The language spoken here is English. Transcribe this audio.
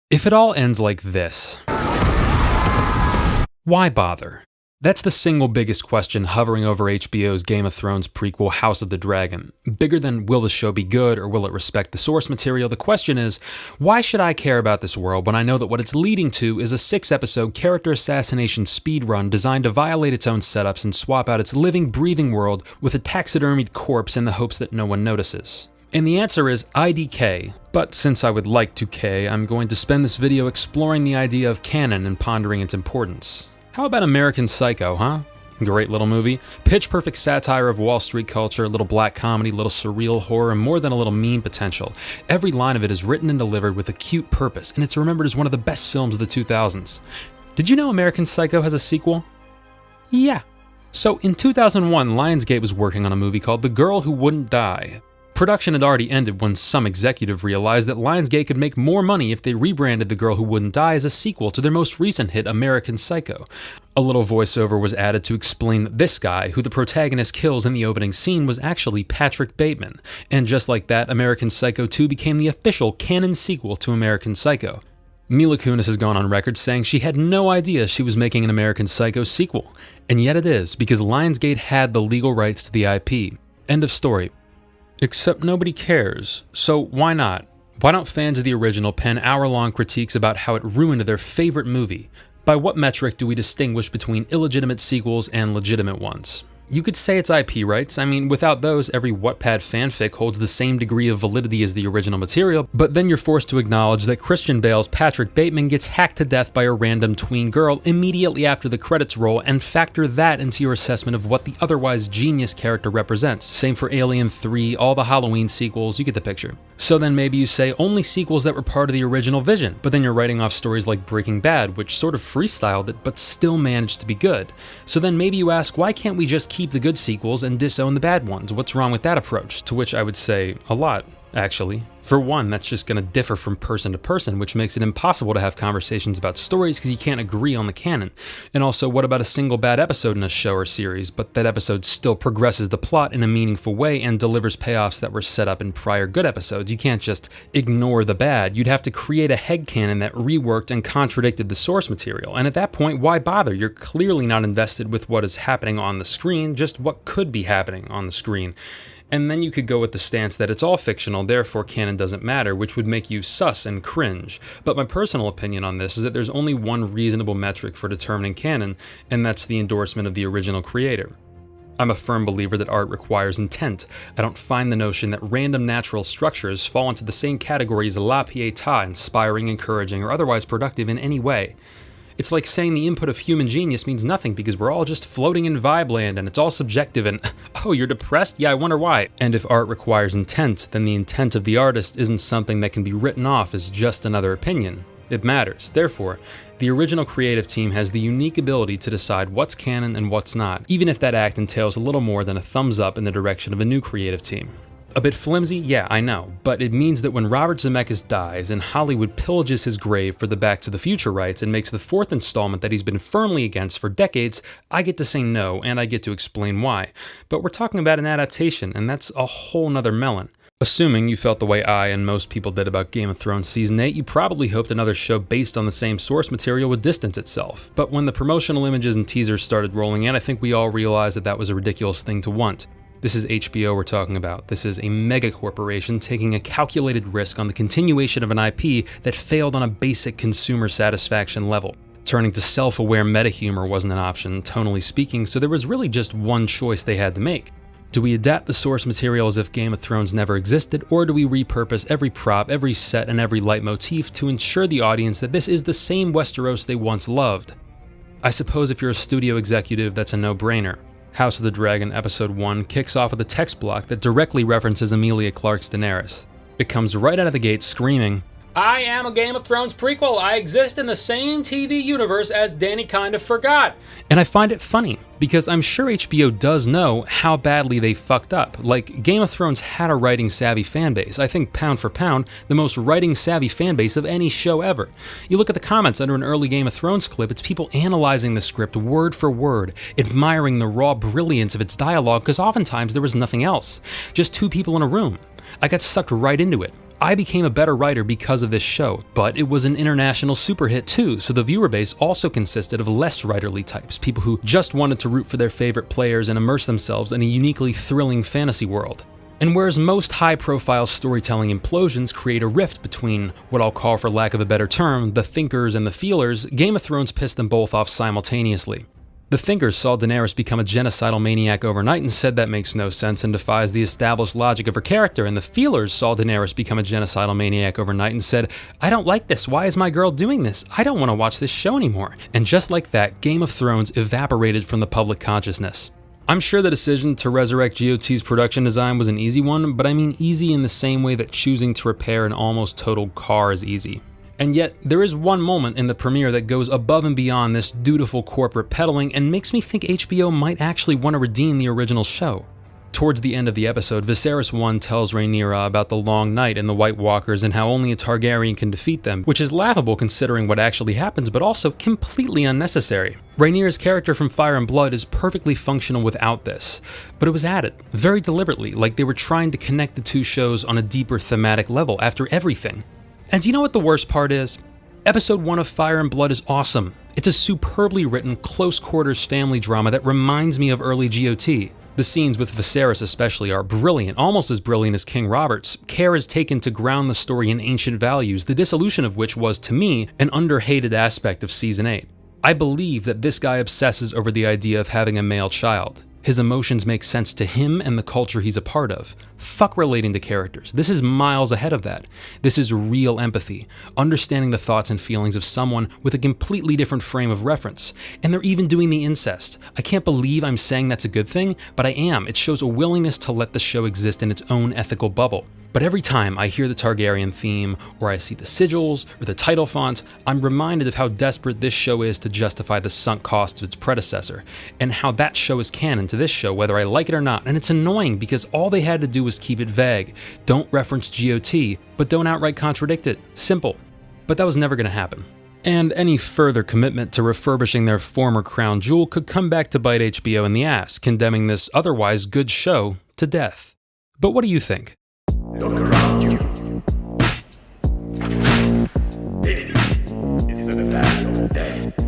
If it all ends like this, why bother? That's the single biggest question hovering over HBO's Game of Thrones prequel House of the Dragon. Bigger than will the show be good or will it respect the source material, the question is, why should I care about this world when I know that what it's leading to is a 6-episode character assassination speedrun designed to violate its own setups and swap out its living, breathing world with a taxidermied corpse in the hopes that no one notices? And the answer is IDK, but since I would like to K, I'm going to spend this video exploring the idea of canon and pondering its importance. How about American Psycho, huh? Great little movie. Pitch perfect satire of Wall Street culture, a little black comedy, little surreal horror, more than a little meme potential. Every line of it is written and delivered with acute purpose, and it's remembered as one of the best films of the 2000s. Did you know American Psycho has a sequel? Yeah. So in 2001, Lionsgate was working on a movie called The Girl Who Wouldn't Die. Production had already ended when some executive realized that Lionsgate could make more money if they rebranded The Girl Who Wouldn't Die as a sequel to their most recent hit, American Psycho. A little voiceover was added to explain that this guy, who the protagonist kills in the opening scene, was actually Patrick Bateman. And just like that, American Psycho 2 became the official canon sequel to American Psycho. Mila Kunis has gone on record saying she had no idea she was making an American Psycho sequel. And yet it is, because Lionsgate had the legal rights to the IP. End of story. Except nobody cares, so why not? Why don't fans of the original pen hour-long critiques about how it ruined their favorite movie? By what metric do we distinguish between illegitimate sequels and legitimate ones? You could say it's IP rights. I mean, without those, every Wattpad fanfic holds the same degree of validity as the original material, but then you're forced to acknowledge that Christian Bale's Patrick Bateman gets hacked to death by a random tween girl immediately after the credits roll, and factor that into your assessment of what the otherwise genius character represents. Same for Alien 3, all the Halloween sequels, you get the picture. So then maybe you say only sequels that were part of the original vision, but then you're writing off stories like Breaking Bad, which sort of freestyled it, but still managed to be good. So then maybe you ask, why can't we just keep the good sequels and disown the bad ones? What's wrong with that approach? To which I would say, a lot, actually. For one, that's just going to differ from person to person, which makes it impossible to have conversations about stories because you can't agree on the canon. And also, what about a single bad episode in a show or series, but that episode still progresses the plot in a meaningful way and delivers payoffs that were set up in prior good episodes? You can't just ignore the bad. You'd have to create a headcanon that reworked and contradicted the source material. And at that point, why bother? You're clearly not invested with what is happening on the screen, just what could be happening on the screen. And then you could go with the stance that it's all fictional, therefore canon doesn't matter, which would make you sus and cringe. But my personal opinion on this is that there's only one reasonable metric for determining canon, and that's the endorsement of the original creator. I'm a firm believer that art requires intent. I don't find the notion that random natural structures fall into the same category as la pietà, inspiring, encouraging, or otherwise productive in any way. It's like saying the input of human genius means nothing because we're all just floating in vibe land and it's all subjective and, oh, you're depressed? Yeah, I wonder why. And if art requires intent, then the intent of the artist isn't something that can be written off as just another opinion. It matters. Therefore, the original creative team has the unique ability to decide what's canon and what's not, even if that act entails a little more than a thumbs up in the direction of a new creative team. A bit flimsy? Yeah, I know, but it means that when Robert Zemeckis dies and Hollywood pillages his grave for the Back to the Future rights and makes the 4th installment that he's been firmly against for decades, I get to say no, and I get to explain why. But we're talking about an adaptation, and that's a whole nother melon. Assuming you felt the way I and most people did about Game of Thrones Season 8, you probably hoped another show based on the same source material would distance itself. But when the promotional images and teasers started rolling in, I think we all realized that that was a ridiculous thing to want. This is HBO we're talking about. This is a mega corporation taking a calculated risk on the continuation of an IP that failed on a basic consumer satisfaction level. Turning to self-aware meta-humor wasn't an option, tonally speaking, so there was really just one choice they had to make. Do we adapt the source material as if Game of Thrones never existed, or do we repurpose every prop, every set, and every leitmotif to ensure the audience that this is the same Westeros they once loved? I suppose if you're a studio executive, that's a no-brainer. House of the Dragon Episode 1 kicks off with a text block that directly references Emilia Clarke's Daenerys. It comes right out of the gate screaming, I am a Game of Thrones prequel. I exist in the same TV universe as Dany kind of forgot. And I find it funny, because I'm sure HBO does know how badly they fucked up. Like, Game of Thrones had a writing-savvy fanbase. I think, pound for pound, the most writing-savvy fanbase of any show ever. You look at the comments under an early Game of Thrones clip, it's people analyzing the script word for word, admiring the raw brilliance of its dialogue, because oftentimes there was nothing else. Just two people in a room. I got sucked right into it. I became a better writer because of this show, but it was an international super hit too, so the viewer base also consisted of less writerly types, people who just wanted to root for their favorite players and immerse themselves in a uniquely thrilling fantasy world. And whereas most high-profile storytelling implosions create a rift between what I'll call, for lack of a better term, the thinkers and the feelers, Game of Thrones pissed them both off simultaneously. The thinkers saw Daenerys become a genocidal maniac overnight and said that makes no sense and defies the established logic of her character, and the feelers saw Daenerys become a genocidal maniac overnight and said, I don't like this, why is my girl doing this? I don't want to watch this show anymore. And just like that, Game of Thrones evaporated from the public consciousness. I'm sure the decision to resurrect GOT's production design was an easy one, but I mean easy in the same way that choosing to repair an almost totaled car is easy. And yet, there is one moment in the premiere that goes above and beyond this dutiful corporate peddling and makes me think HBO might actually want to redeem the original show. Towards the end of the episode, Viserys I tells Rhaenyra about the Long Night and the White Walkers and how only a Targaryen can defeat them, which is laughable considering what actually happens, but also completely unnecessary. Rhaenyra's character from Fire and Blood is perfectly functional without this, but it was added, very deliberately, like they were trying to connect the two shows on a deeper thematic level after everything. And do you know what the worst part is? Episode 1 of Fire and Blood is awesome. It's a superbly written, close-quarters family drama that reminds me of early GOT. The scenes with Viserys especially are brilliant, almost as brilliant as King Robert's. Care is taken to ground the story in ancient values, the dissolution of which was, to me, an under-hated aspect of Season 8. I believe that this guy obsesses over the idea of having a male child. His emotions make sense to him and the culture he's a part of. Fuck relating to characters. This is miles ahead of that. This is real empathy, understanding the thoughts and feelings of someone with a completely different frame of reference. And they're even doing the incest. I can't believe I'm saying that's a good thing, but I am. It shows a willingness to let the show exist in its own ethical bubble. But every time I hear the Targaryen theme, or I see the sigils, or the title font, I'm reminded of how desperate this show is to justify the sunk cost of its predecessor, and how that show is canon to this show whether I like it or not, and it's annoying because all they had to do was keep it vague. Don't reference GOT, but don't outright contradict it. Simple. But that was never going to happen. And any further commitment to refurbishing their former crown jewel could come back to bite HBO in the ass, condemning this otherwise good show to death. But what do you think? Look around you. This is the battle of death.